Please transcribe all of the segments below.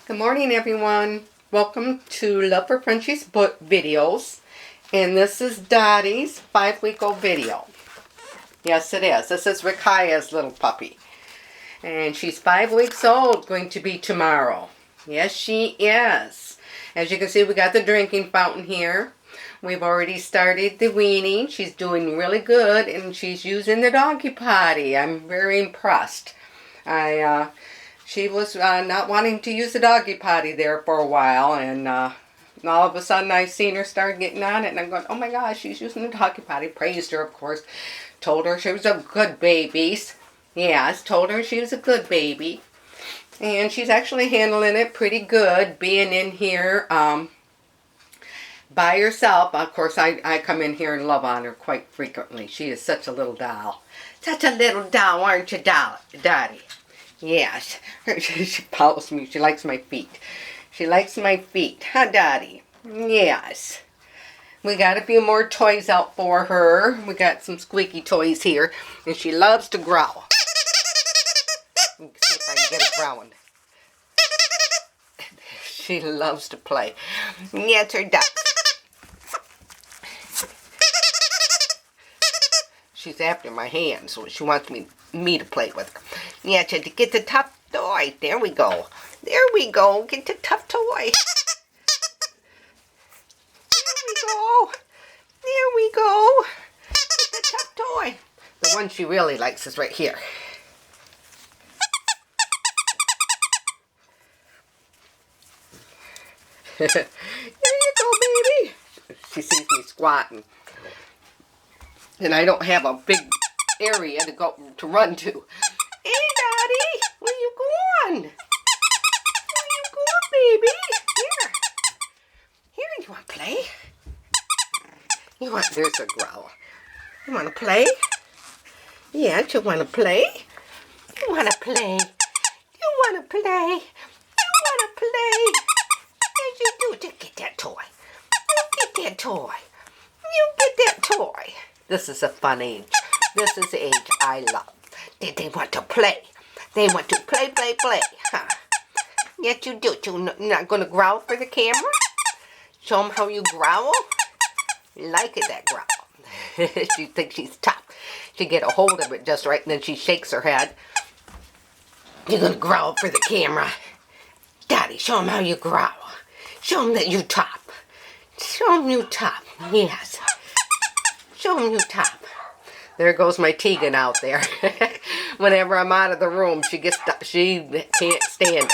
Good morning, everyone. Welcome to Love for Frenchie's book videos. And this is Dottie's 5-week-old video. Yes, it is. This is Rikia's little puppy. And she's 5 weeks old, going to be tomorrow. Yes, she is. As you can see, we got the drinking fountain here. We've already started the weaning. She's doing really good, and she's using the doggy potty. I'm very impressed. She was not wanting to use the doggy potty there for a while, and all of a sudden I seen her start getting on it, and I'm going, oh my gosh, she's using the doggy potty. Praised her, of course. Told her she was a good baby. Yes, told her she was a good baby. And she's actually handling it pretty good, being in here by herself. Of course, I come in here and love on her quite frequently. She is such a little doll. Such a little doll, aren't you, Dottie? Yes. She follows me. She likes my feet. She likes my feet. Huh, Dottie? Yes. We got a few more toys out for her. We got some squeaky toys here. And she loves to growl. Let's see if I can get it growling. She loves to play. Yes, her duck. She's after my hand, so she wants me to play with her. Yeah, to get the top toy. There we go. There we go. Get the top toy. There we go. There we go. Get the top toy. The one she really likes is right here. There you go, baby. She sees me squatting. And I don't have a big area to run to. Hey, Dottie, where you going? Where you going, baby? Here, you want to play? There's a growl. You want to play? Yeah, you want to play? You want to play? You want to play? You want to play? Yes, you do. Just get that toy. You get that toy. You get that toy. This is a fun age. This is the age I love. They want to play. They want to play. Huh? Yes, you do. You're not going to growl for the camera? Show them how you growl? Like it, that growl. She thinks she's tough. She get a hold of it just right, and then she shakes her head. You're going to growl for the camera. Daddy, show them how you growl. Show them that you top. Show them you top. Yes. Show them you top. There goes my Tegan out there. Whenever I'm out of the room, she can't stand it.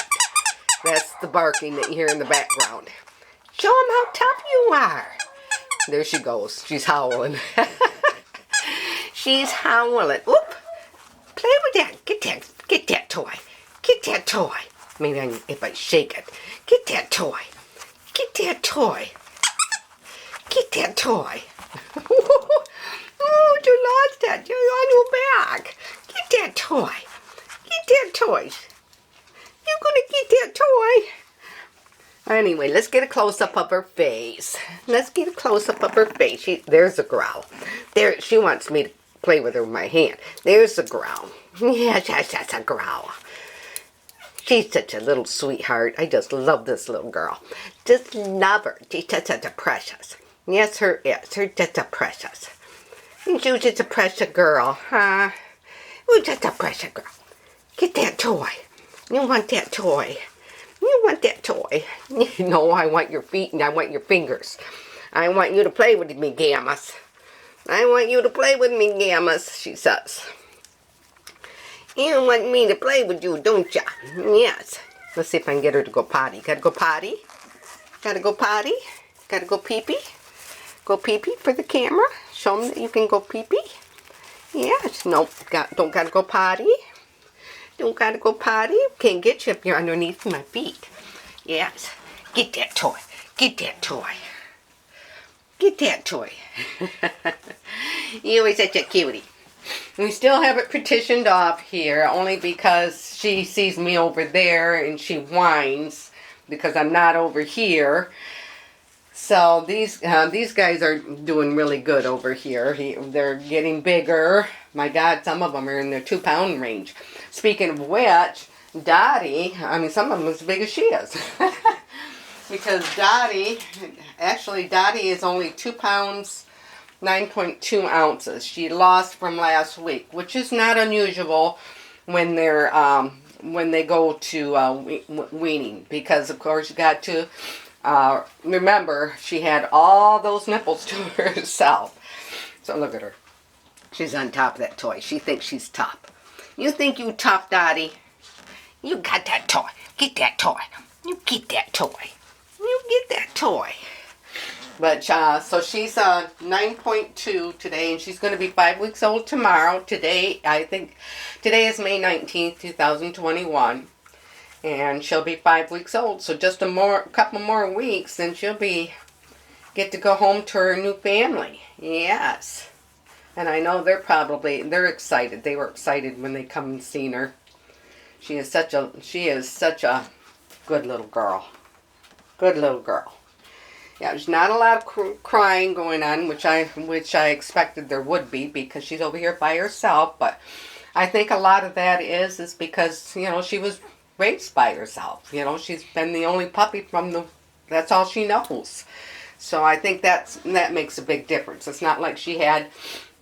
That's the barking that you hear in the background. Show them how tough you are. There she goes. She's howling. She's howling. Oop. Play with that. Get that toy. Get that toy. Maybe if I shake it. Get that toy. Get that toy. Get that toy. Oh, you lost that. You're on your back. Get that toy. Get that toy. You're going to get that toy. Anyway, let's get a close-up of her face. Let's get a close-up of her face. There's a growl. There, she wants me to play with her with my hand. There's a growl. Yes, that's a growl. She's such a little sweetheart. I just love this little girl. Just love her. She's such a precious. Yes, her is. Her just a precious. She's just a precious girl, huh? Who's just a precious girl? Get that toy. You want that toy. You want that toy. No, I want your feet and I want your fingers. I want you to play with me, Gammas. I want you to play with me, Gammas, she says. You want me to play with you, don't ya? Yes. Let's see if I can get her to go potty. Gotta go potty? Gotta go potty? Gotta go pee-pee? Go pee-pee for the camera? Show them that you can go pee-pee? Yes. Nope. Don't gotta go potty. Don't gotta go potty. Can't get you if you're underneath my feet. Yes. Get that toy. Get that toy. Get that toy. You always such a cutie. We still have it partitioned off here only because she sees me over there and she whines because I'm not over here. So these guys are doing really good over here. They're getting bigger. My God, some of them are in their 2-pound range. Speaking of which, Dottie, I mean, some of them as big as she is. Because Dottie, actually Dottie is only 2 pounds, 9.2 ounces. She lost from last week, which is not unusual when they're when they go to weaning, because of course you got to remember she had all those nipples to herself. So look at her. She's on top of that toy. She thinks she's top. You think you top, Dottie? You got that toy. Get that toy. You get that toy. You get that toy. But so she's 9.2 today, and she's going to be 5 weeks old tomorrow. Today, I think, today is May 19th, 2021, and she'll be 5 weeks old. So just a couple more weeks, and she'll get to go home to her new family. Yes, and I know they're excited. They were excited when they come and seen her. She is such a good little girl. Good little girl. Yeah, there's not a lot of crying going on, which I expected there would be, because she's over here by herself. But I think a lot of that is because, you know, she was raised by herself. You know, she's been the only puppy that's all she knows. So I think that makes a big difference. It's not like she had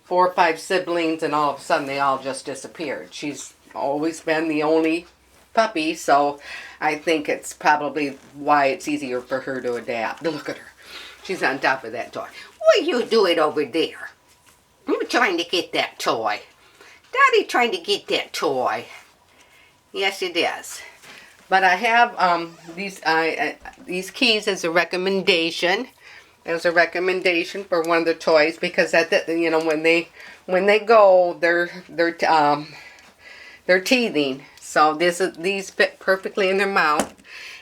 4 or 5 siblings and all of a sudden they all just disappeared. She's always been the only puppy, so I think it's probably why it's easier for her to adapt. Look at her. She's on top of that toy. What are you doing over there? You trying to get that toy? Daddy trying to get that toy. Yes, it is. But I have these keys as a recommendation. As a recommendation for one of the toys, because you know, when they go, they're teething. So these fit perfectly in their mouth.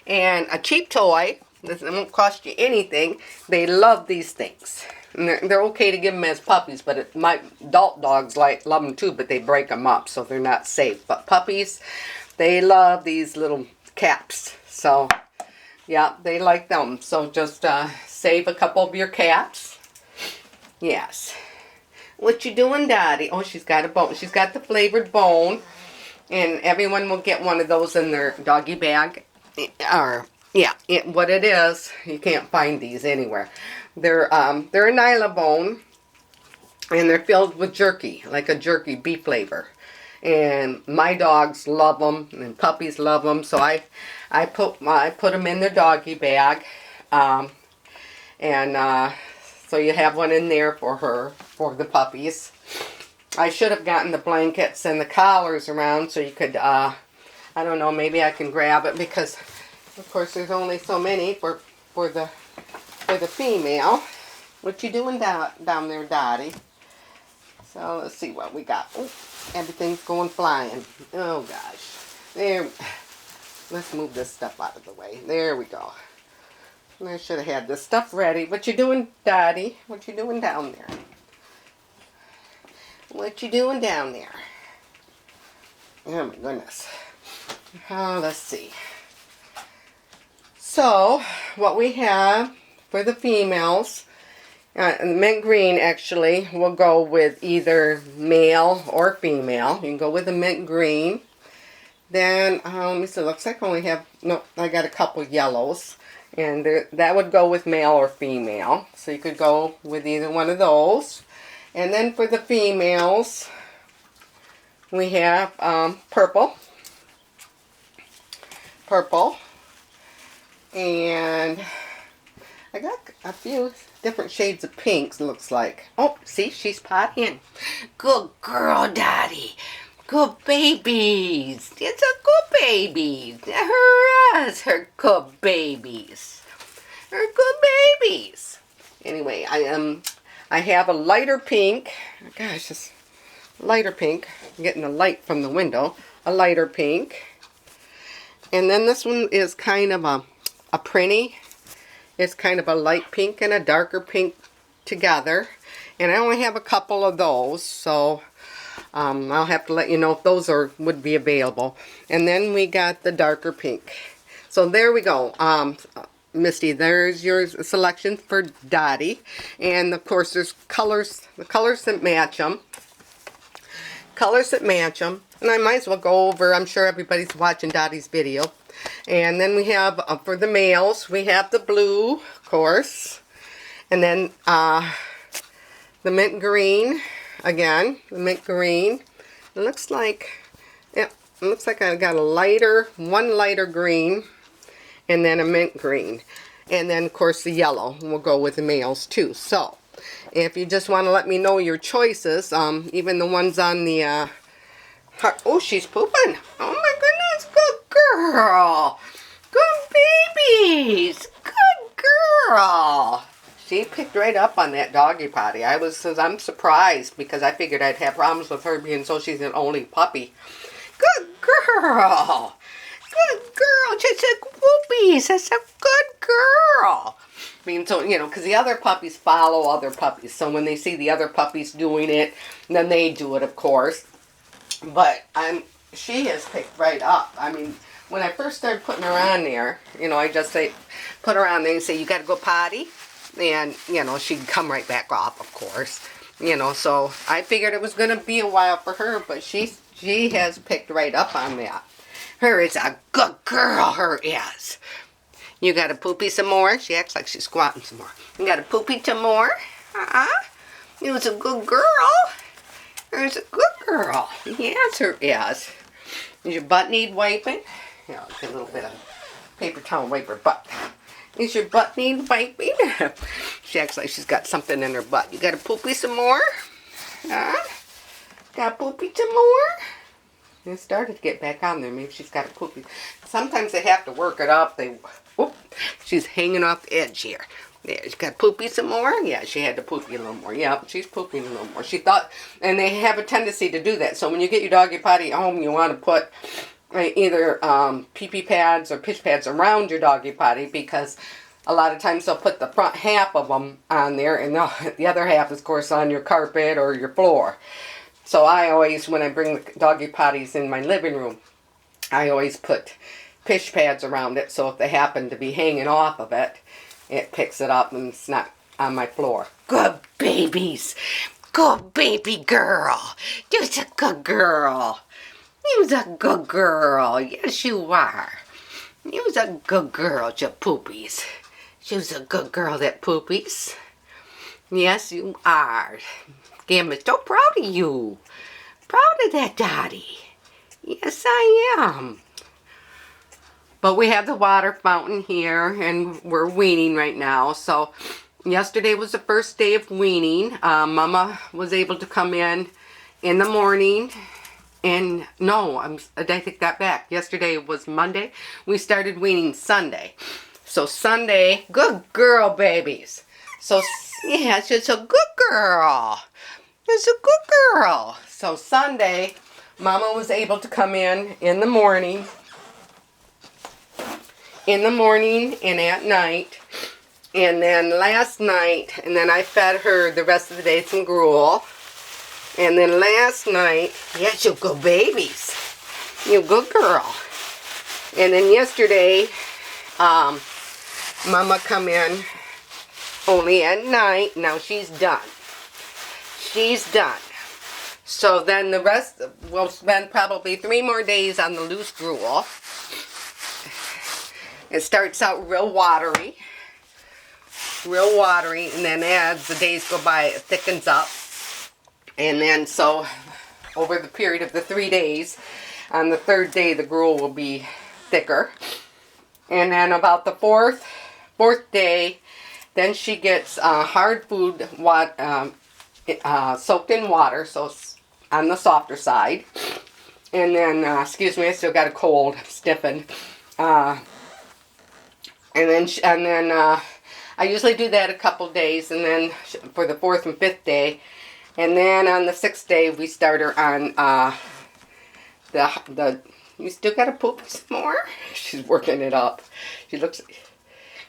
And a cheap toy, this won't cost you anything. They love these things. And they're okay to give them as puppies, but my adult dogs love them too, but they break them up, so they're not safe. But puppies, they love these little caps. So, yeah, they like them. So just save a couple of your caps. Yes. What you doing, Daddy? Oh, she's got a bone. She's got the flavored bone. And everyone will get one of those in their doggy bag. Or, yeah, what it is, you can't find these anywhere. They're a Nylabone, and they're filled with jerky, like a jerky beef flavor. And my dogs love them, and puppies love them. So I put them in their doggy bag, so you have one in there for the puppies. I should have gotten the blankets and the collars around so you could, I don't know, maybe I can grab it, because of course there's only so many for the female. What you doing down there, Dottie? So let's see what we got. Ooh, everything's going flying. Oh gosh. There. Let's move this stuff out of the way. There we go. I should have had this stuff ready. What you doing, Dottie? What you doing down there? What you doing down there? Oh my goodness. Oh, let's see. So, what we have for the females, mint green actually will go with either male or female. You can go with the mint green. Then, let me see, looks like I only have, no, I got a couple yellows. And that would go with male or female. So you could go with either one of those. And then for the females, we have purple. Purple. And I got a few different shades of pinks, looks like. Oh, see, she's pottying. Good girl, Daddy. Good babies. It's a good baby. Her good babies. Her good babies. Anyway, I have a lighter pink. Gosh, this lighter pink. I'm getting the light from the window. A lighter pink. And then this one is kind of a printy. It's kind of a light pink and a darker pink together. And I only have a couple of those, so I'll have to let you know if those would be available. And then we got the darker pink. So there we go. Misty, there's your selection for Dottie. And of course there's colors, the colors that match them. colors that match them. And I might as well go over, I'm sure everybody's watching Dottie's video. And then we have, for the males, we have the blue, of course. And then the mint green, again, the mint green. It looks like, yeah, it looks like I got one lighter green, and then a mint green. And then, of course, the yellow will go with the males, too. So, if you just want to let me know your choices, even the ones on the heart. Oh, she's pooping. Oh, my goodness. Good girl. Good babies. Good girl. She picked right up on that doggy potty. I'm surprised because I figured I'd have problems with her being so she's an only puppy. Good girl. Good girl. Just a whoopies. That's a good girl. I mean, so, you know, because the other puppies follow other puppies. So when they see the other puppies doing it, then they do it, of course. But she has picked right up. I mean, when I first started putting her on there, you know, I just say, put her on there and say, you got to go potty. And, you know, she'd come right back off, of course. You know, so I figured it was going to be a while for her, but she has picked right up on that. Her is a good girl, her is. You got to poopy some more? She acts like she's squatting some more. You got to poopy some more? You was a good girl. There's a good girl. Yes, her is. Does your butt need wiping? Yeah, get a little bit of paper towel wipe her butt. Does your butt need wiping? She acts like she's got something in her butt. You got to poopy some more? Got to poopy some more? It started to get back on there. Maybe she's got to poopy. Sometimes they have to work it up. She's hanging off the edge here. There, she's got to poopy some more? Yeah, she had to poopy a little more. Yeah, she's pooping a little more. She thought, and they have a tendency to do that. So when you get your doggy potty at home, you want to put either pee-pee pads or pish pads around your doggy potty, because a lot of times they'll put the front half of them on there, and the other half is, of course, on your carpet or your floor. So I always, when I bring the doggy potties in my living room, I always put pish pads around it, so if they happen to be hanging off of it, it picks it up and it's not on my floor. Good babies. Good baby girl. You're a good girl. You's a good girl. Yes, you are. You's a good girl, you poopies. You's a good girl that poopies. Yes, you are. I'm so proud of you. Proud of that Dottie. Yes, I am. But we have the water fountain here, and we're weaning right now. So yesterday was the first day of weaning. Mama was able to come in the morning. And no, I take that back. Yesterday was Monday. We started weaning Sunday. So Sunday, good girl, babies. So yeah, she's a good girl. It's a good girl. So Sunday, Mama was able to come in the morning. In the morning and at night. And then last night, and then I fed her the rest of the day some gruel. And then last night, yes, you good babies. You good girl. And then yesterday, Mama come in only at night. Now she's done. She's done. So then the rest, we'll spend probably 3 more days on the loose gruel. It starts out real watery, and then as the days go by, it thickens up. And then so over the period of the 3 days, on the 3rd day, the gruel will be thicker. And then about the fourth day, then she gets hard food soaked in water, so it's on the softer side. And then, excuse me, I still got a cold, I'm stiffened. And then I usually do that a couple days, and then for the 4th and 5th day, and then on the 6th day we start her on the. You still gotta poop some more. She's working it up. She looks.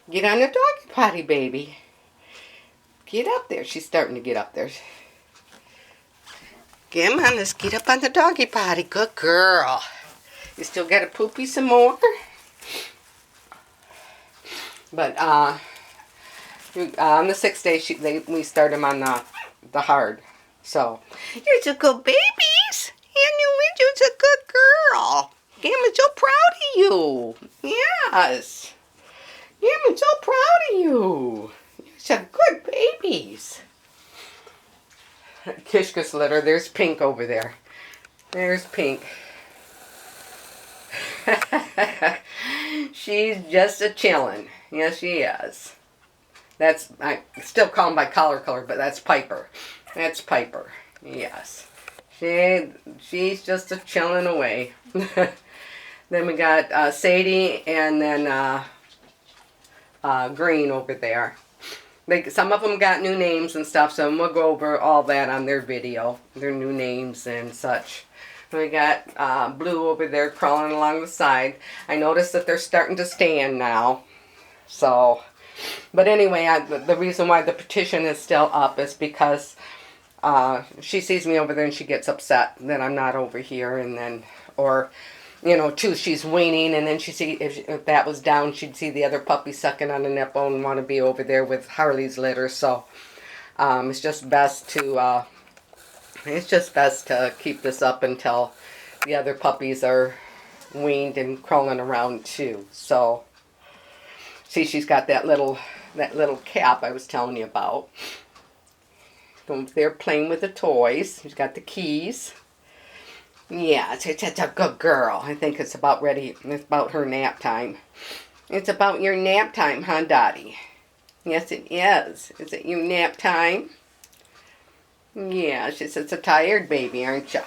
Get on the doggy potty, baby. Get up there. She's starting to get up there. Come on, let's get up on the doggy potty. Good girl. You still gotta poopy some more. But on the 6th day, we start them on the hard. So, you're so good babies. You're a good girl. I'm so proud of you. Yes. I'm so proud of you. You're good babies. Kishka's litter. There's Pink over there. There's Pink. She's just a chillin'. Yes, she is. That's, I still call him by collar color, but that's Piper. That's Piper. Yes. She's just a chillin' away. Then we got Sadie and then Green over there. Some of them got new names and stuff, so we'll go over all that on their video. Their new names and such. We got Blue over there crawling along the side. I noticed that they're starting to stand now. So, but anyway, the reason why the petition is still up is because she sees me over there and she gets upset that I'm not over here, and then, or, you know, too, she's weaning, and then she see if that was down, she'd see the other puppy sucking on the nipple and want to be over there with Harley's litter. So it's just best to keep this up until the other puppies are weaned and crawling around too. So see, she's got that little cap I was telling you about. They're playing with the toys. She's got the keys. Yeah, it's a good girl. I think it's about ready. It's about her nap time. It's about your nap time, huh, Dottie? Yes, it is. Is it your nap time? Yeah, she says it's a tired baby, aren't you?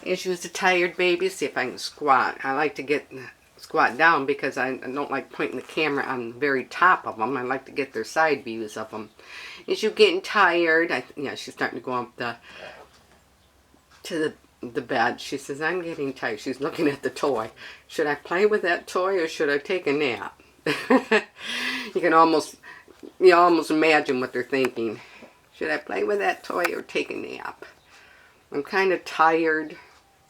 Yeah, she was a tired baby. See if I can squat. I like to squat down because I don't like pointing the camera on the very top of them. I like to get their side views of them. Is you getting tired? Yeah, she's starting to go up to the bed. She says, I'm getting tired. She's looking at the toy. Should I play with that toy or should I take a nap? You almost imagine what they're thinking. Should I play with that toy or take a nap? I'm kind of tired,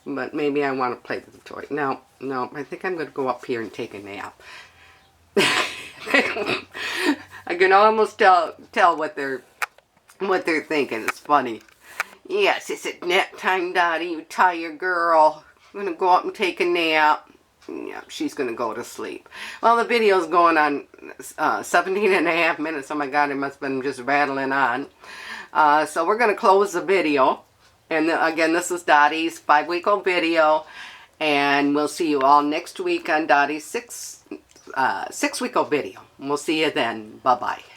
but maybe I want to play with the toy. No, I think I'm going to go up here and take a nap. I can almost tell what they're thinking. It's funny. Yes, is it nap time, Dottie? You tired girl. I'm going to go up and take a nap. Yeah, she's going to go to sleep. Well, the video's going on 17 and a half minutes. Oh my God, it must have been just rattling on. So we're going to close the video. And again, this is Dottie's 5-week-old video. And we'll see you all next week on Dottie's 6-week-old video. We'll see you then. Bye-bye.